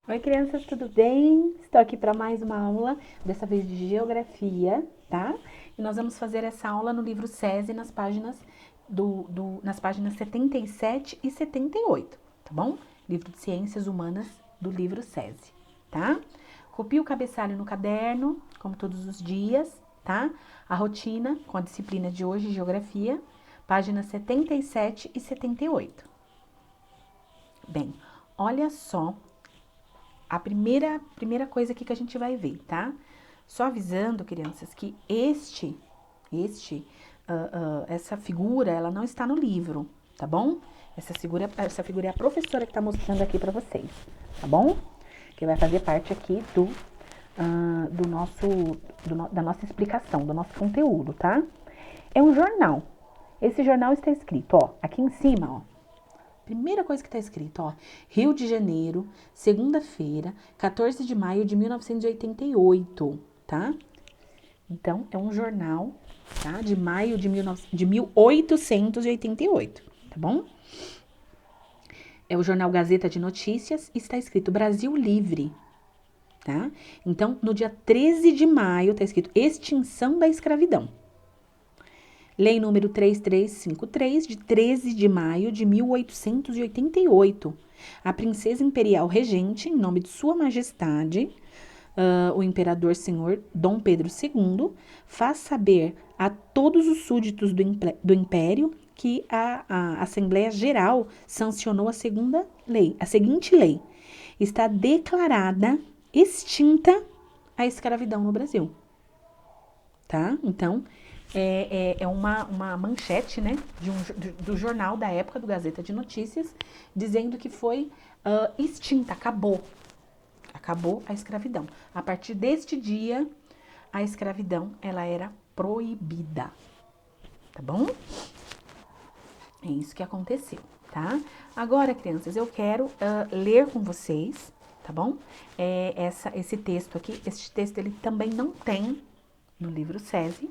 Oi, crianças, tudo bem? Estou aqui para mais uma aula, dessa vez de geografia, tá? E nós vamos fazer essa aula no livro SESI nas páginas nas páginas 77 e 78, tá bom? Livro de Ciências Humanas do livro SESI, tá? Copie o cabeçalho no caderno, como todos os dias, tá? A rotina com a disciplina de hoje, geografia, páginas 77 e 78. Bem, olha só a primeira coisa aqui que a gente vai ver, tá? Só avisando, crianças, que essa figura, ela não está no livro, tá bom? Essa figura é a professora que tá mostrando aqui pra vocês, tá bom? Que vai fazer parte aqui da nossa explicação, do nosso conteúdo, tá? É um jornal. Esse jornal está escrito, ó, aqui em cima, ó. Primeira coisa que está escrito, ó, Rio de Janeiro, segunda-feira, 14 de maio de 1988, tá? Então, é um jornal, tá? De maio de 1888, tá bom? É o jornal Gazeta de Notícias e está escrito Brasil Livre, tá? Então, no dia 13 de maio, está escrito Extinção da Escravidão. Lei número 3353, de 13 de maio de 1888. A princesa imperial regente, em nome de Sua Majestade, o imperador senhor Dom Pedro II, faz saber a todos os súditos do império que a Assembleia Geral sancionou a seguinte lei. Está declarada extinta a escravidão no Brasil. Tá? Então, é uma manchete, né, do jornal da época, do Gazeta de Notícias, dizendo que foi extinta, acabou a escravidão. A partir deste dia, a escravidão, ela era proibida, tá bom? É isso que aconteceu, tá? Agora, crianças, eu quero ler com vocês, tá bom? Esse texto aqui, este texto ele também não tem no livro SESI,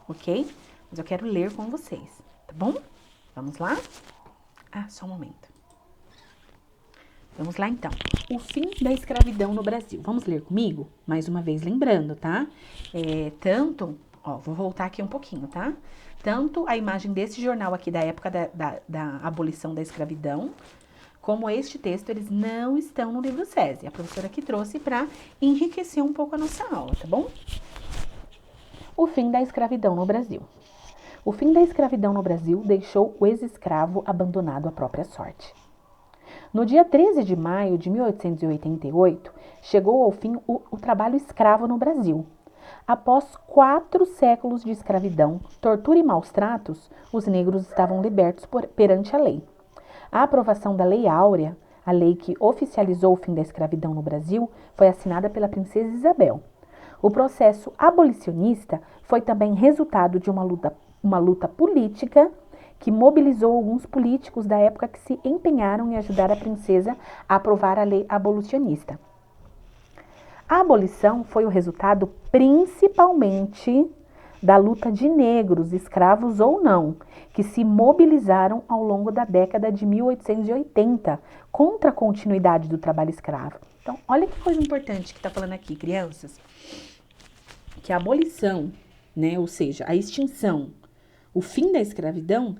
ok? Mas eu quero ler com vocês, tá bom? Vamos lá? Ah, só um momento. Vamos lá, então. O fim da escravidão no Brasil. Vamos ler comigo? Mais uma vez, lembrando, tá? Vou voltar aqui um pouquinho, tá? Tanto a imagem desse jornal aqui da época da abolição da escravidão, como este texto, eles não estão no livro SESI. A professora aqui trouxe para enriquecer um pouco a nossa aula, tá bom? O fim da escravidão no Brasil. O fim da escravidão no Brasil deixou o ex-escravo abandonado à própria sorte. No dia 13 de maio de 1888, chegou ao fim o trabalho escravo no Brasil. Após 4 séculos de escravidão, tortura e maus tratos, os negros estavam libertos perante a lei. A aprovação da Lei Áurea, a lei que oficializou o fim da escravidão no Brasil, foi assinada pela princesa Isabel. O processo abolicionista foi também resultado de uma luta política que mobilizou alguns políticos da época que se empenharam em ajudar a princesa a aprovar a lei abolicionista. A abolição foi o resultado principalmente da luta de negros, escravos ou não, que se mobilizaram ao longo da década de 1880 contra a continuidade do trabalho escravo. Então, olha que coisa importante que está falando aqui, crianças. Que a abolição, né, ou seja, a extinção, o fim da escravidão,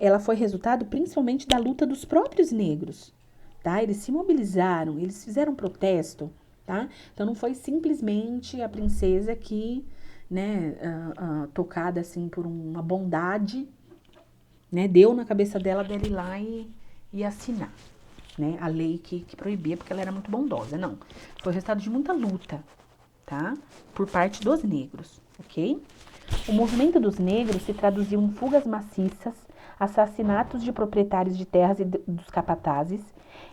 ela foi resultado principalmente da luta dos próprios negros, tá? Eles se mobilizaram, eles fizeram protesto, tá? Então, não foi simplesmente a princesa que, né, tocada assim por uma bondade, né, deu na cabeça dela ir lá e assinar, né, a lei que proibia, porque ela era muito bondosa. Não, foi o resultado de muita luta, tá? Por parte dos negros, ok? O movimento dos negros se traduziu em fugas maciças, assassinatos de proprietários de terras e dos capatazes.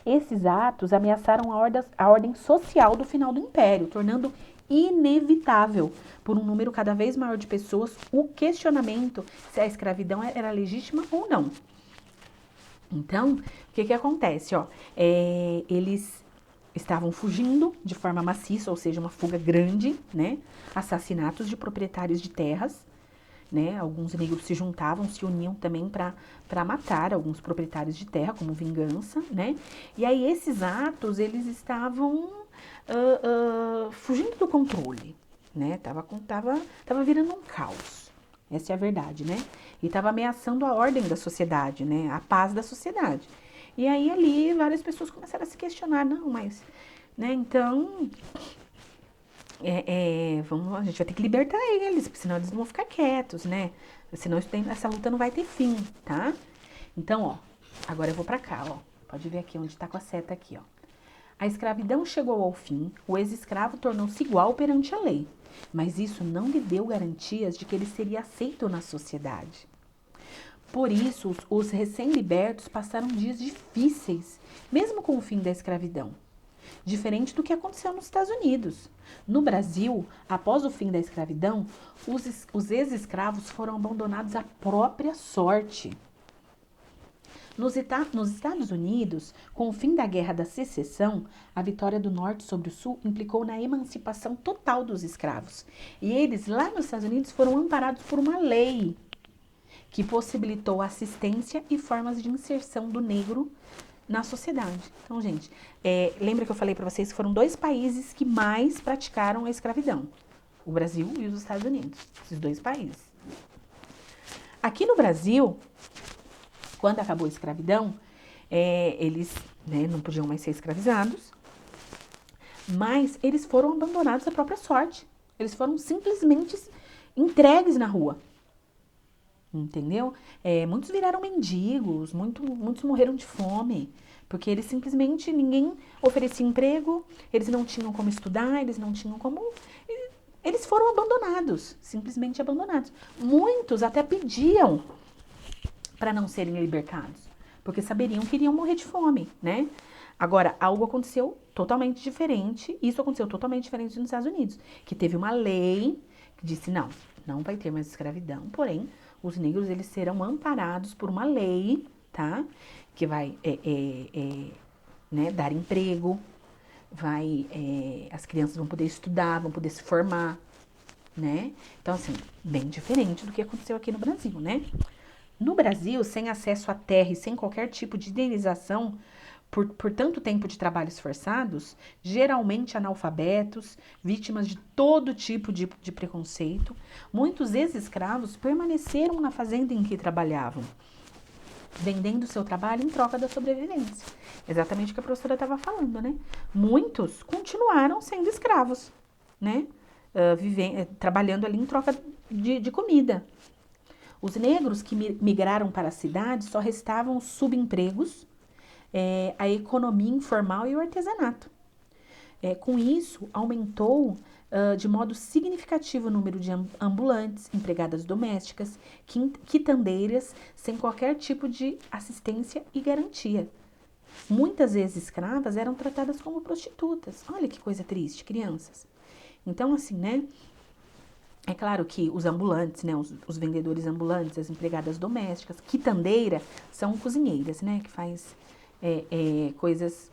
Esses atos ameaçaram a ordem social do final do Império, tornando inevitável, por um número cada vez maior de pessoas, o questionamento se a escravidão era legítima ou não. Então, o que acontece? Eles estavam fugindo de forma maciça, ou seja, uma fuga grande, né? Assassinatos de proprietários de terras né? Alguns negros se juntavam, se uniam também para matar alguns proprietários de terra, como vingança, né? E aí esses atos, eles estavam fugindo do controle, né? Tava virando um caos. Essa é a verdade, né? E estava ameaçando a ordem da sociedade, né? A paz da sociedade. E aí ali várias pessoas começaram a se questionar, não, mas, né? Então, a gente vai ter que libertar eles, porque senão eles não vão ficar quietos, né? Senão essa luta não vai ter fim, tá? Então, ó, agora eu vou pra cá, ó. Pode ver aqui onde tá com a seta aqui, ó. A escravidão chegou ao fim, o ex-escravo tornou-se igual perante a lei, mas isso não lhe deu garantias de que ele seria aceito na sociedade. Por isso, os recém-libertos passaram dias difíceis, mesmo com o fim da escravidão. Diferente do que aconteceu nos Estados Unidos. No Brasil, após o fim da escravidão, os ex-escravos foram abandonados à própria sorte. Nos Estados Unidos, com o fim da Guerra da Secessão, a vitória do Norte sobre o Sul implicou na emancipação total dos escravos. E eles, lá nos Estados Unidos, foram amparados por uma lei que possibilitou assistência e formas de inserção do negro na sociedade. Então, gente, lembra que eu falei para vocês que foram 2 países que mais praticaram a escravidão? O Brasil e os Estados Unidos. Esses 2 países. Aqui no Brasil, quando acabou a escravidão, eles, né, não podiam mais ser escravizados, mas eles foram abandonados à própria sorte. Eles foram simplesmente entregues na rua. Entendeu? Muitos viraram mendigos, muitos morreram de fome, porque eles simplesmente, ninguém oferecia emprego, eles não tinham como estudar, eles não tinham como... Eles foram abandonados, simplesmente abandonados. Muitos até pediam para não serem libertados, porque saberiam que iriam morrer de fome, né? Agora, algo aconteceu totalmente diferente, isso aconteceu totalmente diferente nos Estados Unidos, que teve uma lei que disse, não vai ter mais escravidão, porém, os negros, eles serão amparados por uma lei, tá? Que vai né, dar emprego, as crianças vão poder estudar, vão poder se formar, né? Então, assim, bem diferente do que aconteceu aqui no Brasil, né? No Brasil, sem acesso à terra e sem qualquer tipo de indenização por tanto tempo de trabalhos forçados, geralmente analfabetos, vítimas de todo tipo de preconceito, muitos ex-escravos permaneceram na fazenda em que trabalhavam, vendendo seu trabalho em troca da sobrevivência. Exatamente o que a professora estava falando, né? Muitos continuaram sendo escravos, né? Trabalhando ali em troca de comida. Os negros que migraram para a cidade só restavam os subempregos, a economia informal e o artesanato. Com isso, aumentou de modo significativo o número de ambulantes, empregadas domésticas, quitandeiras, sem qualquer tipo de assistência e garantia. Muitas vezes escravas eram tratadas como prostitutas. Olha que coisa triste, crianças. Então, assim, né? É claro que os ambulantes, né, os vendedores ambulantes, as empregadas domésticas, quitandeira, são cozinheiras, né, que faz coisas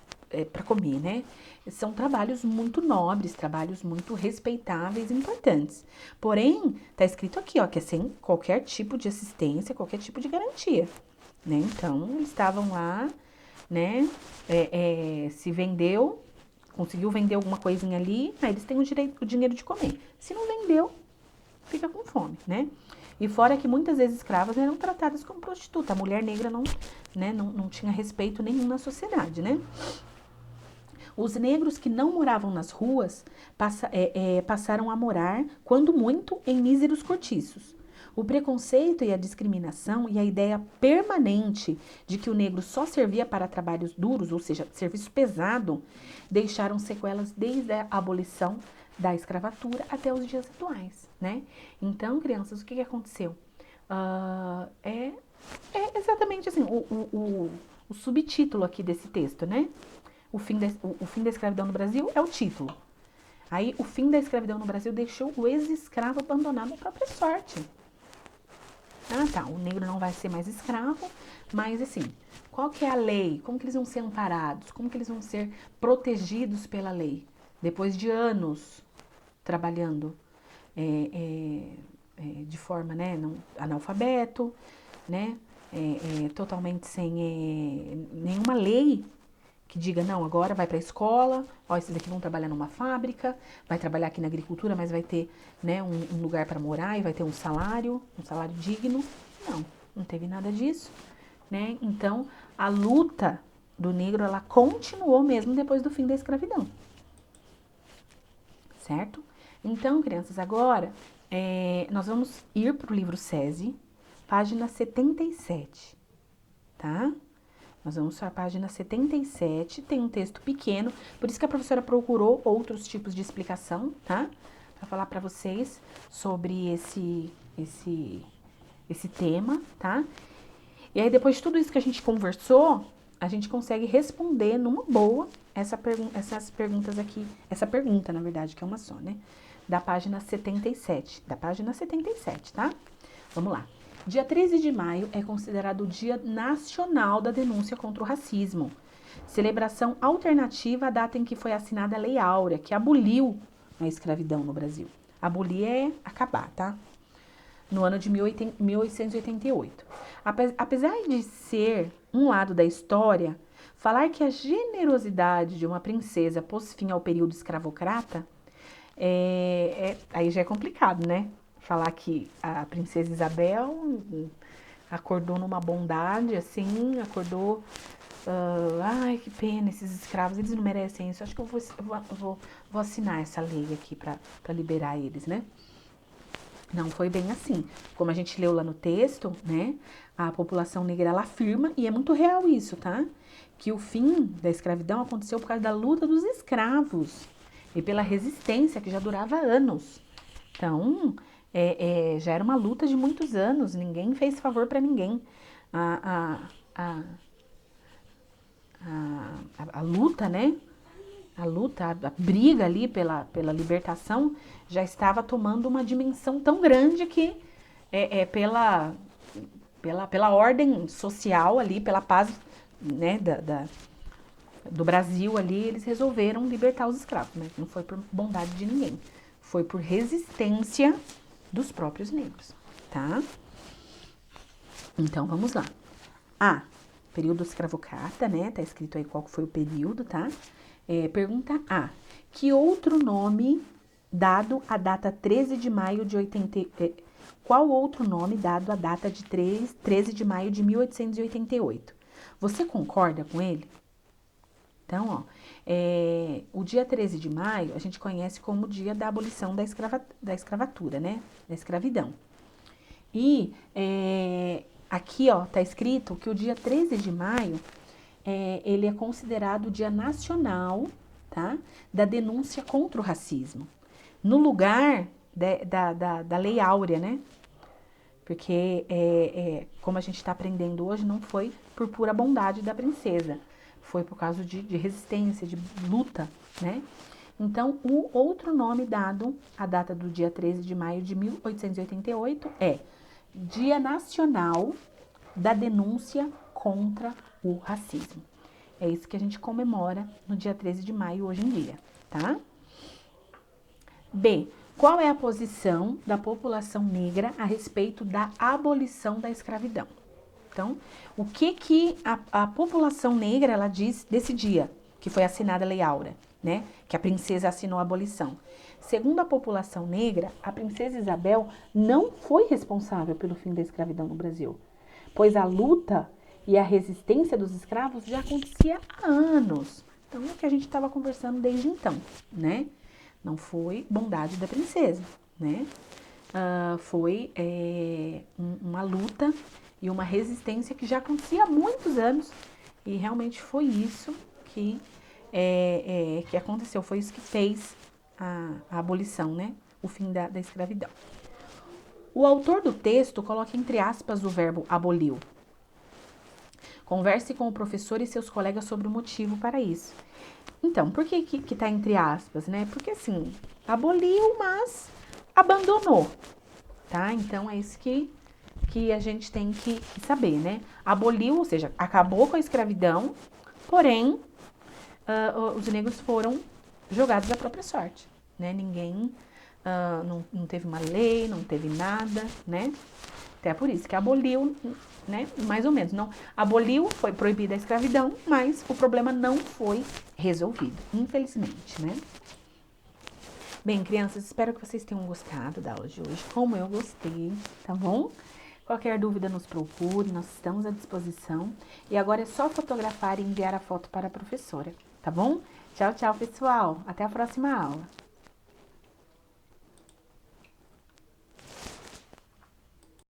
para comer, né. São trabalhos muito nobres, trabalhos muito respeitáveis e importantes. Porém, tá escrito aqui, ó, que é sem qualquer tipo de assistência, qualquer tipo de garantia, né. Então, eles estavam lá, né, se vendeu, conseguiu vender alguma coisinha ali, aí eles têm o dinheiro de comer. Se não vendeu, fica com fome, né? E fora que muitas vezes escravas eram tratadas como prostituta. A mulher negra não tinha respeito nenhum na sociedade, né? Os negros que não moravam nas ruas passaram a morar, quando muito, em míseros cortiços. O preconceito e a discriminação e a ideia permanente de que o negro só servia para trabalhos duros, ou seja, serviço pesado, deixaram sequelas desde a abolição da escravatura até os dias atuais, né? Então, crianças, o que aconteceu? É exatamente assim, o subtítulo aqui desse texto, né? O fim da escravidão no Brasil é o título. Aí, o fim da escravidão no Brasil deixou o ex-escravo abandonado à própria sorte. O negro não vai ser mais escravo, mas assim, qual que é a lei? Como que eles vão ser amparados? Como que eles vão ser protegidos pela lei? Depois de anos trabalhando de forma, né, analfabeto, né, totalmente sem nenhuma lei que diga, não, agora vai para a escola, ó, esses aqui vão trabalhar numa fábrica, vai trabalhar aqui na agricultura, mas vai ter, né, um lugar para morar e vai ter um salário digno. Não, não teve nada disso, né? Então, a luta do negro, ela continuou mesmo depois do fim da escravidão, certo? Então, crianças, agora nós vamos ir para o livro SESI, página 77, tá? Nós vamos para a página 77, tem um texto pequeno, por isso que a professora procurou outros tipos de explicação, tá? Para falar para vocês sobre esse tema, tá? E aí, depois de tudo isso que a gente conversou, a gente consegue responder numa boa essas perguntas aqui, essa pergunta, na verdade, que é uma só, né? Da página 77, tá? Vamos lá. Dia 13 de maio é considerado o Dia Nacional da Denúncia contra o Racismo. Celebração alternativa à data em que foi assinada a Lei Áurea, que aboliu a escravidão no Brasil. Abolir é acabar, tá? No ano de 1888. Apesar de ser um lado da história, falar que a generosidade de uma princesa pôs fim ao período escravocrata, aí já é complicado, né? Falar que a princesa Isabel acordou numa bondade, assim, acordou... ai, que pena, esses escravos, eles não merecem isso. Acho que eu vou assinar essa lei aqui para liberar eles, né? Não foi bem assim. Como a gente leu lá no texto, né? A população negra, ela afirma, e é muito real isso, tá? Que o fim da escravidão aconteceu por causa da luta dos escravos e pela resistência que já durava anos. Então, já era uma luta de muitos anos, ninguém fez favor para ninguém. A luta, né? A briga ali pela libertação já estava tomando uma dimensão tão grande que pela ordem social ali, pela paz, né, do Brasil ali, eles resolveram libertar os escravos, né? Não foi por bondade de ninguém, foi por resistência dos próprios negros, tá? Então, vamos lá. Período escravocrata, né? Tá escrito aí qual foi o período, tá? Pergunta A. Que outro nome dado à data 13 de maio de 80... qual outro nome dado à data de 13 de maio de 1888? Você concorda com ele? Então, ó, o dia 13 de maio a gente conhece como o dia da abolição da escravatura, né? Da escravidão. E aqui, ó, tá escrito que o dia 13 de maio ele é considerado o Dia Nacional, tá? Da denúncia contra o racismo. No lugar da Lei Áurea, né? Porque, como a gente está aprendendo hoje, não foi por pura bondade da princesa. Foi por causa de resistência, de luta, né? Então, o outro nome dado à data do dia 13 de maio de 1888 é Dia Nacional da Denúncia contra o Racismo. É isso que a gente comemora no dia 13 de maio hoje em dia, tá? B. Qual é a posição da população negra a respeito da abolição da escravidão? Então, o que a população negra ela diz desse dia que foi assinada a Lei Áurea, né? Que a princesa assinou a abolição. Segundo a população negra, a princesa Isabel não foi responsável pelo fim da escravidão no Brasil, pois a luta e a resistência dos escravos já acontecia há anos. Então, é o que a gente estava conversando desde então, né? Não foi bondade da princesa, né? Foi uma luta e uma resistência que já acontecia há muitos anos e realmente foi isso que aconteceu, foi isso que fez a abolição, né? O fim da escravidão. O autor do texto coloca entre aspas o verbo aboliu. Converse com o professor e seus colegas sobre o motivo para isso. Então, por que tá entre aspas, né? Porque assim, aboliu, mas abandonou, tá? Então, é isso que a gente tem que saber, né? Aboliu, ou seja, acabou com a escravidão, porém, os negros foram jogados à própria sorte, né? Ninguém não teve uma lei, não teve nada, né? Até por isso que aboliu, né? Mais ou menos, não aboliu, foi proibida a escravidão, mas o problema não foi resolvido, infelizmente, né? Bem, crianças, espero que vocês tenham gostado da aula de hoje, como eu gostei, tá bom? Qualquer dúvida nos procure, nós estamos à disposição. E agora é só fotografar e enviar a foto para a professora, tá bom? Tchau, tchau, pessoal. Até a próxima aula.